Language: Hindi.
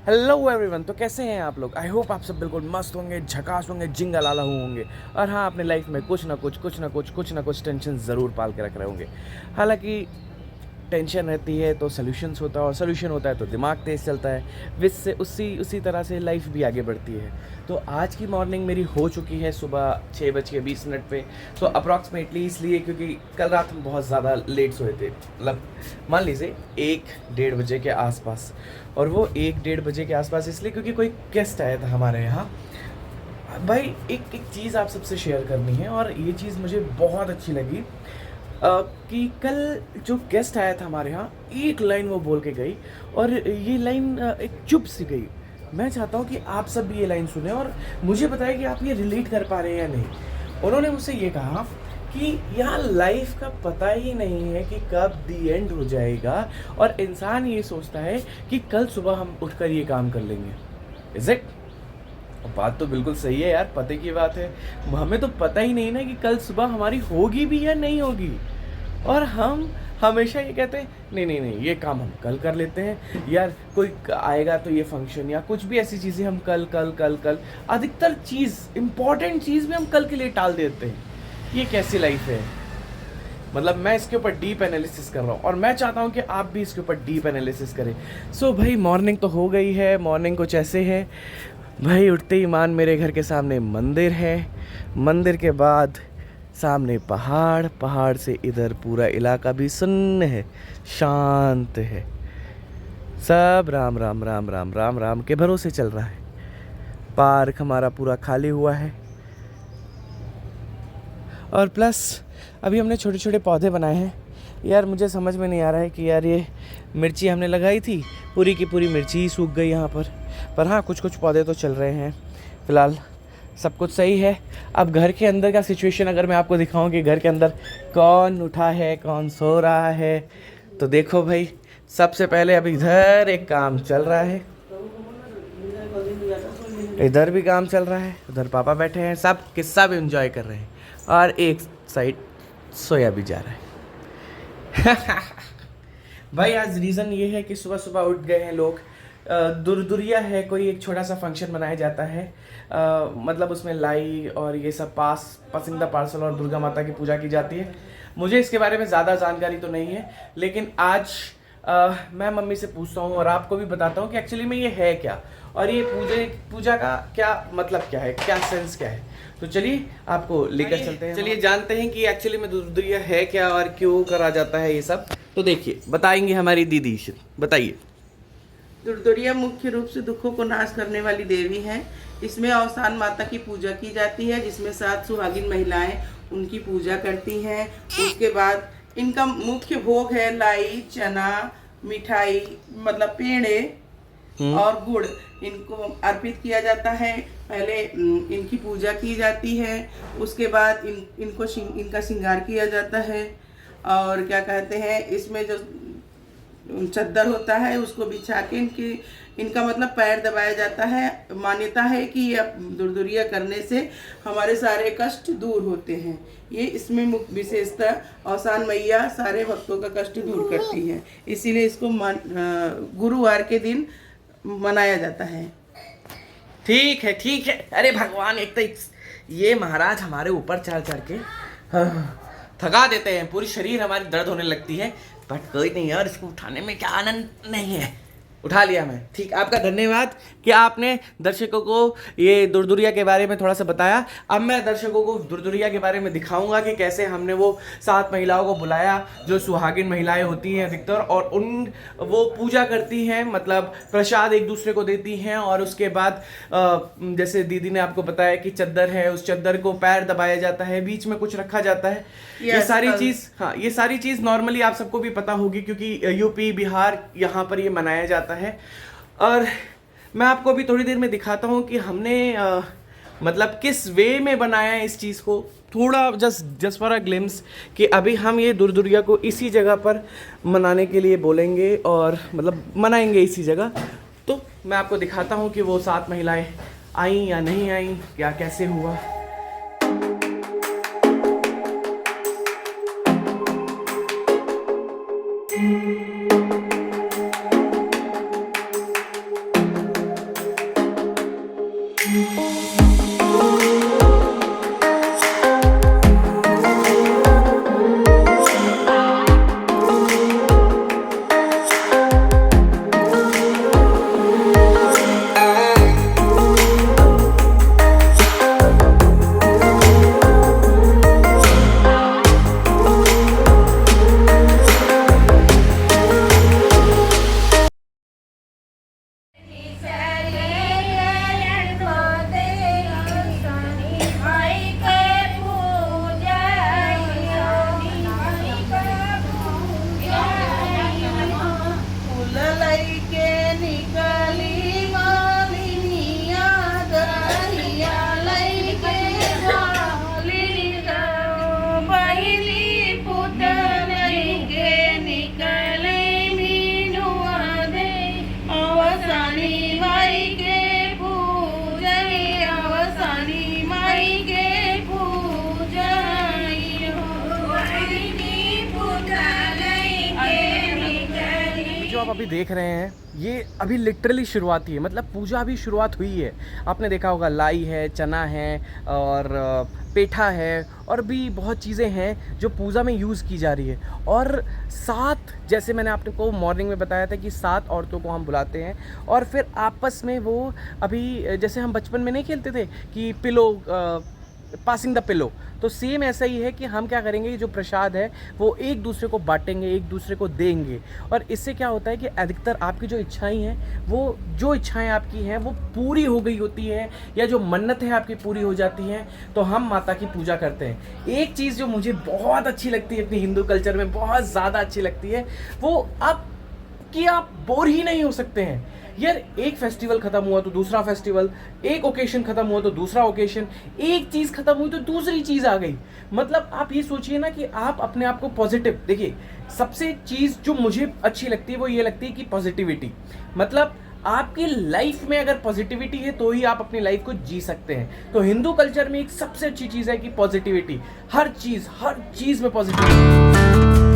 Hello everyone. तो कैसे हैं आप लोग? आई होप आप सब बिल्कुल मस्त होंगे, झकास होंगे, जिंगा लाला होंगे। और हाँ, अपने लाइफ में कुछ ना कुछ टेंशन ज़रूर पाल के रख रहे होंगे। हालांकि टेंशन रहती है तो सोल्यूशंस होता है, और सोल्यूशन होता है तो दिमाग तेज़ चलता है, विच से उसी उसी तरह से लाइफ भी आगे बढ़ती है। तो आज की मॉर्निंग मेरी हो चुकी है सुबह 6:20 पे। तो अप्रॉक्सीमेटली इसलिए क्योंकि कल रात हम बहुत ज़्यादा लेट सोए थे, मतलब मान लीजिए 1-1:30 बजे के आसपास। और वो 1-1:30 बजे के आसपास इसलिए क्योंकि कोई गेस्ट आया था हमारे यहाँ। भाई एक एक चीज़ आप सबसे शेयर करनी है, और ये चीज़ मुझे बहुत अच्छी लगी कि कल जो गेस्ट आया था हमारे यहाँ, एक लाइन वो बोल के गई, और ये लाइन एक चुप सी गई। मैं चाहता हूँ कि आप सब भी ये लाइन सुने और मुझे बताएं कि आप ये रिलेट कर पा रहे हैं या नहीं। उन्होंने मुझसे ये कहा कि यार, लाइफ का पता ही नहीं है कि कब दी एंड हो जाएगा, और इंसान ये सोचता है कि कल सुबह हम उठकर ये काम कर लेंगे। Is it? बात तो बिल्कुल सही है यार, पते की बात है। हमें तो पता ही नहीं ना कि कल सुबह हमारी होगी भी या नहीं होगी, और हम हमेशा ये कहते हैं नहीं नहीं नहीं, ये काम हम कल कर लेते हैं यार, कोई आएगा तो ये फंक्शन या कुछ भी ऐसी चीज़ें हम कल कल कल कल, अधिकतर चीज़, इम्पॉर्टेंट चीज़ भी हम कल के लिए टाल देते हैं। ये कैसी लाइफ है? मतलब मैं इसके ऊपर डीप एनालिसिस कर रहा हूँ, और मैं चाहता हूँ कि आप भी इसके ऊपर डीप एनालिसिस करें। सो भाई, मॉर्निंग तो हो गई है। मॉर्निंग कुछ ऐसे है भाई, उठते ही मान मेरे घर के सामने मंदिर है, मंदिर के बाद सामने पहाड़, पहाड़ से इधर पूरा इलाका भी सुन्न है, शांत है। सब राम राम राम राम राम राम के भरोसे चल रहा है। पार्क हमारा पूरा खाली हुआ है, और प्लस अभी हमने छोटे छोटे पौधे बनाए हैं। यार मुझे समझ में नहीं आ रहा है कि यार, ये मिर्ची हमने लगाई थी, पूरी की पूरी मिर्ची ही सूख गई यहाँ पर हाँ, कुछ कुछ पौधे तो चल रहे हैं। फ़िलहाल सब कुछ सही है। अब घर के अंदर का सिचुएशन अगर मैं आपको दिखाऊं कि घर के अंदर कौन उठा है, कौन सो रहा है, तो देखो भाई, सबसे पहले अब इधर एक काम चल रहा है, इधर भी काम चल रहा है, उधर पापा बैठे हैं, सब किस्सा भी एंजॉय कर रहे हैं, और एक साइड सोया भी जा रहा है। भाई आज रीज़न ये है कि सुबह सुबह उठ गए हैं लोग। दुरदुरिया है, कोई एक छोटा सा फंक्शन मनाया जाता है। मतलब उसमें लाई और ये सब पसंदीदा पार्सल और दुर्गा माता की पूजा की जाती है। मुझे इसके बारे में ज़्यादा जानकारी तो नहीं है, लेकिन आज मैं मम्मी से पूछता हूँ और आपको भी बताता हूँ कि एक्चुअली में ये है क्या, और ये पूजा का क्या मतलब, क्या है, क्या सेंस क्या है। तो चलिए आपको लेकर चलते हैं, चलिए जानते हैं कि एक्चुअली में दुर्दुरिया है क्या और क्यों करा जाता है ये सब। तो देखिए, बताएंगे हमारी दीदी। बताइए। दुर्दुरिया मुख्य रूप से दुखों को नाश करने वाली देवी है। इसमें अवसान माता की पूजा की जाती है, जिसमें 7 सुहागिन महिलाएं उनकी पूजा करती हैं। उसके बाद इनका मुख्य भोग है लाई, चना, मिठाई, मतलब पेड़े और गुड़, इनको अर्पित किया जाता है। पहले इनकी पूजा की जाती है, उसके बाद इनका श्रृंगार किया जाता है। और क्या कहते हैं, इसमें जो चद्दर होता है उसको बिछा के इनका मतलब पैर दबाया जाता है। मान्यता है कि ये दुर्दुरिया करने से हमारे सारे कष्ट दूर होते हैं। ये इसमें मुख्य विशेषता, औसान मैया सारे भक्तों का कष्ट दूर करती है, इसीलिए इसको गुरुवार के दिन मनाया जाता है। ठीक है ठीक है। अरे भगवान, एक तो ये महाराज हमारे ऊपर चढ़ चढ़ के थका देते हैं, पूरी शरीर हमारी दर्द होने लगती है। बट कोई नहीं यार, इसको उठाने में क्या आनंद नहीं है। उठा लिया मैं। ठीक, आपका धन्यवाद कि आपने दर्शकों को ये दुर्दुरिया के बारे में थोड़ा सा बताया। अब मैं दर्शकों को दुर्दुरिया के बारे में दिखाऊंगा कि कैसे हमने वो 7 महिलाओं को बुलाया, जो सुहागिन महिलाएं होती हैं अधिकतर, और वो पूजा करती हैं, मतलब प्रसाद एक दूसरे को देती हैं। और उसके बाद जैसे दीदी ने आपको बताया कि चद्दर है, उस चद्दर को पैर दबाया जाता है, बीच में कुछ रखा जाता है। ये सारी चीज़, हाँ, ये सारी चीज़ नॉर्मली आप सबको भी पता होगी, क्योंकि यूपी, बिहार, यहाँ पर ये मनाया जाता है। और मैं आपको अभी थोड़ी देर में दिखाता हूँ कि हमने मतलब किस वे में बनाया है इस चीज़ को, थोड़ा जस्ट फॉर अ ग्लिम्स, कि अभी हम ये दुर्दुरिया को इसी जगह पर मनाने के लिए बोलेंगे, और मतलब मनाएंगे इसी जगह। तो मैं आपको दिखाता हूँ कि वो 7 महिलाएं आई या नहीं आई, क्या कैसे हुआ। आप अभी देख रहे हैं ये अभी लिटरली शुरुआत ही है, मतलब पूजा अभी शुरुआत हुई है। आपने देखा होगा लाई है, चना है और पेठा है और भी बहुत चीज़ें हैं जो पूजा में यूज़ की जा रही है। और 7, जैसे मैंने आपको मॉर्निंग में बताया था कि 7 औरतों को हम बुलाते हैं और फिर आपस में वो अभी जैसे हम बचपन में नहीं खेलते थे कि पिलो पासिंग द पिलो, तो सेम ऐसा ही है कि हम क्या करेंगे, जो प्रसाद है वो एक दूसरे को बांटेंगे, एक दूसरे को देंगे। और इससे क्या होता है कि अधिकतर आपकी जो इच्छाएं हैं, वो जो इच्छाएं आपकी हैं वो पूरी हो गई होती है, या जो मन्नत है आपकी पूरी हो जाती हैं, तो हम माता की पूजा करते हैं। एक चीज़ जो मुझे बहुत अच्छी लगती है अपनी हिंदू कल्चर में, बहुत ज़्यादा अच्छी लगती है, वो आप बोर ही नहीं हो सकते हैं यार। एक फेस्टिवल खत्म हुआ तो दूसरा फेस्टिवल, एक ओकेशन खत्म हुआ तो दूसरा ओकेशन, एक चीज खत्म हुई तो दूसरी चीज आ गई। मतलब आप ये सोचिए ना कि आप अपने आप को पॉजिटिव देखिए। सबसे चीज जो मुझे अच्छी लगती है वो ये लगती है कि पॉजिटिविटी, मतलब आपकी लाइफ में अगर पॉजिटिविटी है तो ही आप अपनी लाइफ को जी सकते हैं। तो हिंदू कल्चर में एक सबसे अच्छी चीज है कि पॉजिटिविटी, हर चीज में पॉजिटिविटी।